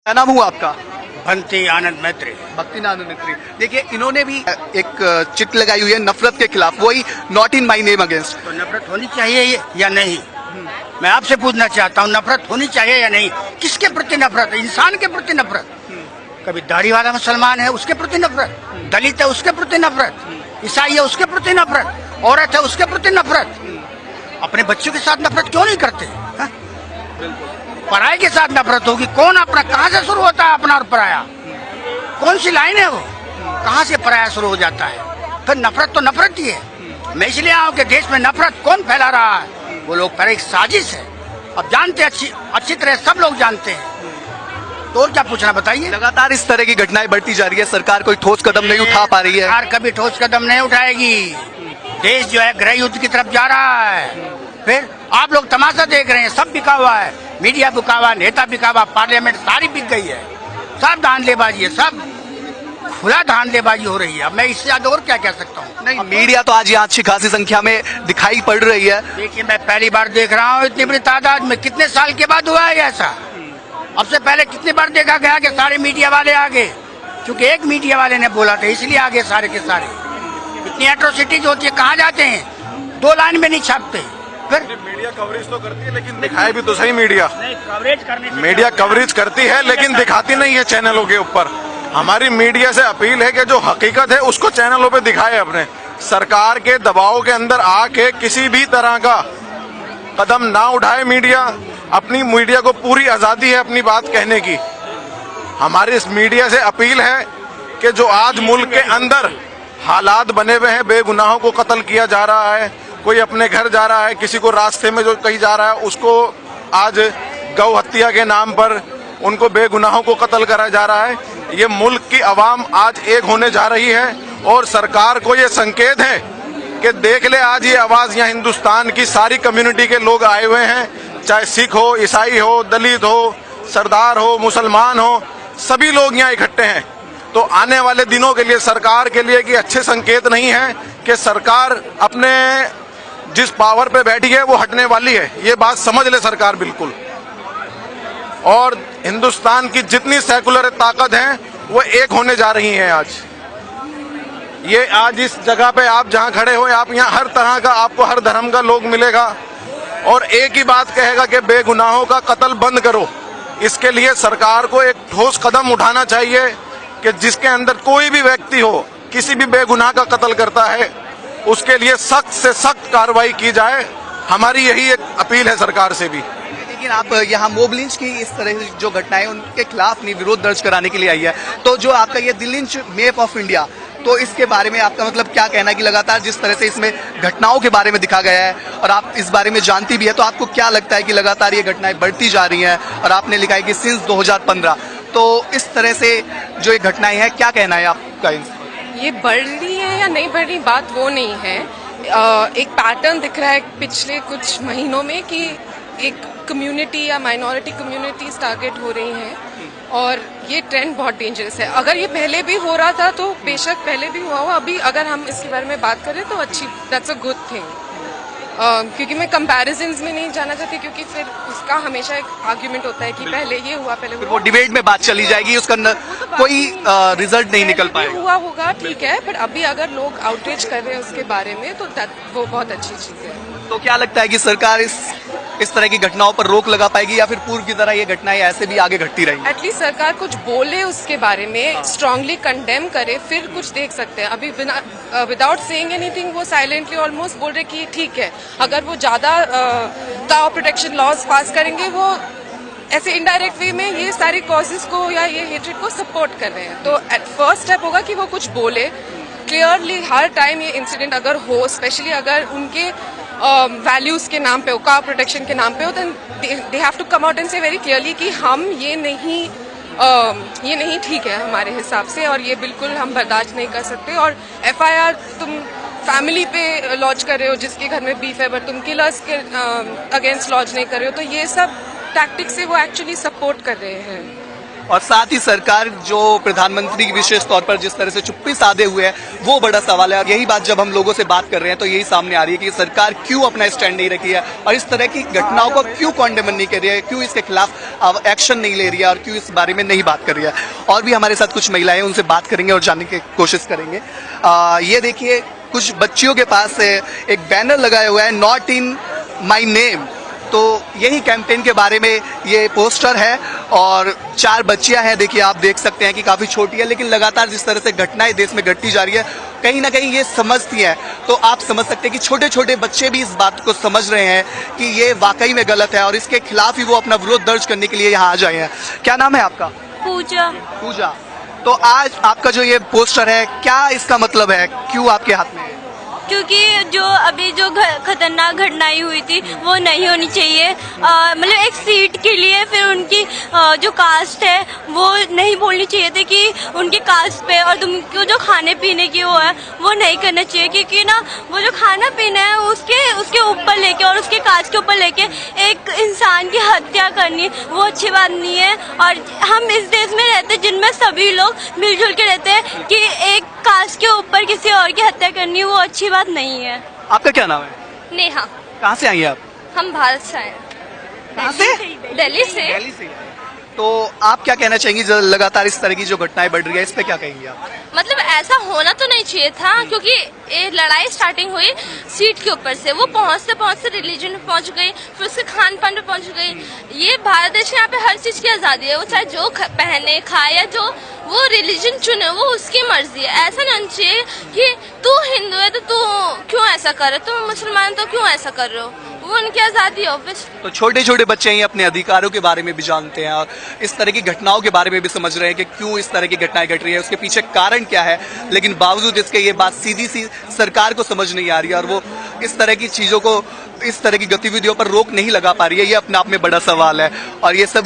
क्या नाम हुआ आपका? भंती आनंद मैत्री। भक्ति आनंद मैत्री। देखिए, इन्होंने भी एक चिट लगाई हुई है नफरत के खिलाफ, वही not in my name against. तो नफरत होनी चाहिए या नहीं? मैं आपसे पूछना चाहता हूँ, नफरत होनी चाहिए या नहीं? किसके प्रति नफरत? इंसान के प्रति नफरत। कभी दाढ़ी वाला मुसलमान है उसके प्रति नफरत, दलित है उसके प्रति नफरत, ईसाई है उसके प्रति नफरत, औरत है उसके प्रति नफरत। अपने बच्चों के साथ नफरत क्यों नहीं करते? पराये के साथ नफरत होगी। कौन अपना, कहाँ से शुरू होता है अपना और पराया? कौन सी लाइन है वो? कहाँ से पराया शुरू हो जाता है? फिर नफरत तो नफरत ही है। मैं इसलिए आया हूँ कि देश में नफरत कौन फैला रहा है? वो लोग पर एक साजिश है। अब जानते अच्छी तरह सब लोग जानते हैं, तो और क्या पूछना बताइए। लगातार इस तरह की घटनाएं बढ़ती जा रही है, सरकार कोई ठोस कदम नहीं उठा पा रही है। सरकार कभी ठोस कदम नहीं उठाएगी। देश जो है गृह युद्ध की तरफ जा रहा है। फिर आप लोग तमाशा देख रहे हैं, सब बिका हुआ है, मीडिया बिका हुआ, नेता बिका हुआ, पार्लियामेंट सारी बिक गई है। सब धांधलेबाजी है, सब खुला धांधलेबाजी हो रही है। अब मैं इससे ज्यादा और क्या कह सकता हूँ? नहीं, मीडिया तो आज यहाँ अच्छी खासी संख्या में दिखाई पड़ रही है। देखिए, मैं पहली बार देख रहा हूँ इतनी बड़ी तादाद में। कितने साल के बाद हुआ है ऐसा? अब से पहले कितनी बार देखा गया कि सारे मीडिया वाले आगे? क्योंकि एक मीडिया वाले ने बोला था इसलिए आगे सारे के सारे। इतनी एट्रोसिटीज होती है, कहाँ जाते हैं? 2 लाइन में नहीं छापते। फिर मीडिया कवरेज तो करती है, लेकिन दिखाए भी तो सही। मीडिया कवरेज करने से मीडिया कवरेज करती है, लेकिन दिखाती नहीं है चैनलों के ऊपर। हमारी मीडिया से अपील है कि जो हकीकत है उसको चैनलों पे दिखाए। अपने सरकार के दबाव के अंदर आके किसी भी तरह का कदम ना उठाए मीडिया। अपनी मीडिया को पूरी आजादी है अपनी बात कहने की। हमारी इस मीडिया से अपील है कि जो आज मुल्क के अंदर हालात बने हुए हैं, बेगुनाहों को कत्ल किया जा रहा है, कोई अपने घर जा रहा है, किसी को रास्ते में जो कहीं जा रहा है उसको आज गौ हत्या के नाम पर उनको बेगुनाहों को कत्ल करा जा रहा है। ये मुल्क की आवाम आज एक होने जा रही है और सरकार को ये संकेत है कि देख ले, आज ये आवाज यहाँ हिंदुस्तान की सारी कम्युनिटी के लोग आए हुए हैं, चाहे सिख हो, ईसाई हो, दलित हो, सरदार हो, मुसलमान हो, सभी लोग यहाँ इकट्ठे हैं। तो आने वाले दिनों के लिए सरकार के लिए कि अच्छे संकेत नहीं है कि सरकार अपने जिस पावर पे बैठी है वो हटने वाली है। ये बात समझ ले सरकार बिल्कुल। और हिंदुस्तान की जितनी सेकुलर ताकत है वो एक होने जा रही हैं आज। ये आज इस जगह पे आप जहां खड़े हो, आप यहाँ हर तरह का, आपको हर धर्म का लोग मिलेगा और एक ही बात कहेगा कि बेगुनाहों का कत्ल बंद करो। इसके लिए सरकार को एक ठोस कदम उठाना चाहिए कि जिसके अंदर कोई भी व्यक्ति हो, किसी भी बेगुनाह का कत्ल करता है, उसके लिए सख्त से सख्त कार्रवाई की जाए। हमारी यही एक अपील है सरकार से भी। लेकिन आप यहाँ मोब लिंच की इस तरह की जो घटनाएं उनके खिलाफ नहीं विरोध दर्ज कराने के लिए आई है, तो जो आपका ये the lynch map of India, तो इसके बारे में आपका मतलब क्या कहना है कि लगातार जिस तरह से इसमें घटनाओं के बारे में दिखा गया है और आप इस बारे में जानती भी है, तो आपको क्या लगता है कि लगातार ये घटनाएं बढ़ती जा रही हैं? और आपने लिखा है कि सिंस 2015, तो इस तरह से जो ये घटनाएं हैं, क्या कहना है आपका? ये बढ़ रही है या नहीं बढ़ रही बात वो नहीं है। एक पैटर्न दिख रहा है पिछले कुछ महीनों में कि एक कम्युनिटी या माइनॉरिटी कम्युनिटीज टारगेट हो रही हैं और ये ट्रेंड बहुत डेंजरस है। अगर ये पहले भी हो रहा था तो बेशक पहले भी हुआ हो, अभी अगर हम इसके बारे में बात करें तो अच्छी, दैट्स अ गुड थिंग। क्योंकि मैं कंपैरिजन्स में नहीं जाना चाहती, क्योंकि फिर उसका हमेशा एक आर्ग्यूमेंट होता है कि पहले ये हुआ, पहले वो डिबेट में बात चली जाएगी, उसका कोई रिजल्ट नहीं निकल पाएगा। हुआ होगा ठीक है, पर अभी अगर लोग आउटरीच कर रहे हैं उसके बारे में तो वो बहुत अच्छी चीज है। तो क्या लगता है कि सरकार इस तरह की घटनाओं पर रोक लगा पाएगी या फिर पूर्व की तरह ये घटनाएं ऐसे भी आगे घटती रहेंगी? एटलीस्ट सरकार कुछ बोले उसके बारे में, स्ट्रांगली कंडेम करे, फिर कुछ देख सकते हैं। अभी विदाउट सेइंग एनीथिंग वो साइलेंटली ऑलमोस्ट बोल रहे कि ठीक है। अगर वो ज्यादा काउ प्रोटेक्शन लॉज पास करेंगे, वो ऐसे इनडायरेक्ट वे में ये सारे कॉजेस को या ये हेट्रेड को सपोर्ट कर रहे हैं। तो फर्स्ट स्टेप होगा कि वो कुछ बोले क्लियरली। हर टाइम ये इंसिडेंट अगर हो, स्पेशली अगर उनके वैल्यूज के नाम पे हो, काउ प्रोटेक्शन के नाम पे हो, then they have to come out and say very clearly कि हम ये नहीं ठीक है हमारे हिसाब से, और ये बिल्कुल हम बर्दाश्त नहीं कर सकते। और FIR तुम फैमिली पे लॉन्च कर रहे हो जिसके घर में बीफ है, बट तुम किलर्स के अगेंस्ट लॉन्च नहीं कर रहे हो, तो ये सब टैक्टिक्स से वो एक्चुअली सपोर्ट कर रहे हैं। और साथ ही सरकार जो प्रधानमंत्री विशेष तौर पर जिस तरह से चुप्पी साधे हुए है वो बड़ा सवाल है। और यही बात जब हम लोगों से बात कर रहे हैं तो यही सामने आ रही है कि सरकार क्यों अपना स्टैंड नहीं रखी है और इस तरह की घटनाओं को क्यों कॉन्डेमन नहीं कर रही है, क्यों इसके खिलाफ एक्शन नहीं ले रही है और क्यों इस बारे में नहीं बात कर रही है। और भी हमारे साथ कुछ महिलाएं, उनसे बात करेंगे और जानने की कोशिश करेंगे। ये देखिए, कुछ बच्चियों के पास एक बैनर लगाया हुआ है, नॉट इन माई नेम। तो यही कैंपेन के बारे में ये पोस्टर है और 4 बच्चियां हैं। देखिए, आप देख सकते हैं कि काफी छोटी है, लेकिन लगातार जिस तरह से घटनाएं देश में घटती जा रही है कहीं ना कहीं ये समझती हैं। तो आप समझ सकते हैं कि छोटे छोटे बच्चे भी इस बात को समझ रहे हैं कि ये वाकई में गलत है और इसके खिलाफ ही वो अपना विरोध दर्ज करने के लिए यहाँ आ जाए हैं। क्या नाम है आपका? पूजा। पूजा। तो आज आपका जो ये पोस्टर है, क्या इसका मतलब है, क्यों आपके हाथ में है? क्योंकि जो अभी जो खतरनाक घटनाएं हुई थी वो नहीं होनी चाहिए। मतलब एक सीट के लिए फिर उनकी जो कास्ट है वो नहीं बोलनी चाहिए थी कि उनकी कास्ट पे, और तुमको जो खाने पीने की वो है वो नहीं करना चाहिए, क्योंकि ना वो जो खाना पीना है उसके ऊपर लेके और उसके कास्ट के ऊपर लेके एक इंसान की हत्या करनी वो अच्छी बात नहीं है। और हम इस देश में रहते जिनमें सभी लोग मिलजुल के रहते हैं कि एक कास्ट के ऊपर किसी और की हत्या करनी वो अच्छी बात नहीं है। आपका क्या नाम है? नेहा। कहाँ से आई हैं आप? हम भारत से आए। कहाँ से? दिल्ली से। दिल्ली से। तो आप क्या कहना चाहेंगी, जो लगातार इस तरह की जो घटनाएं बढ़ रही है, इस पे क्या कहेंगी आप? मतलब ऐसा होना तो नहीं चाहिए था, क्योंकि ये लड़ाई स्टार्टिंग हुई सीट के ऊपर से, वो पहुंचते पहुंचते रिलीजन में पहुंच गई, फिर उसके खान पान पे पहुंच गई। ये भारत देश में यहाँ पे हर चीज की आजादी है, वो चाहे जो पहने खाए या जो वो रिलीजन चुने वो उसकी मर्जी है। ऐसा नहीं होना चाहिए कि तू हिंदू है तो तू क्यों ऐसा कर रहे हो, तुम मुसलमान तो क्यों ऐसा कर रहे हो, वो उनकी आजादी है ऑब्वियस। तो छोटे छोटे बच्चे ही अपने अधिकारों के बारे में भी जानते हैं और इस तरह की घटनाओं के बारे में भी समझ रहे हैं कि क्यों इस तरह की घटनाएं घट रही है, उसके पीछे कारण क्या है, लेकिन बावजूद इसके ये बात सीधी सी सरकार को समझ नहीं आ रही है और वो इस तरह की चीजों को, इस तरह की गतिविधियों पर रोक नहीं लगा पा रही है। ये अपने आप में बड़ा सवाल है और ये सभी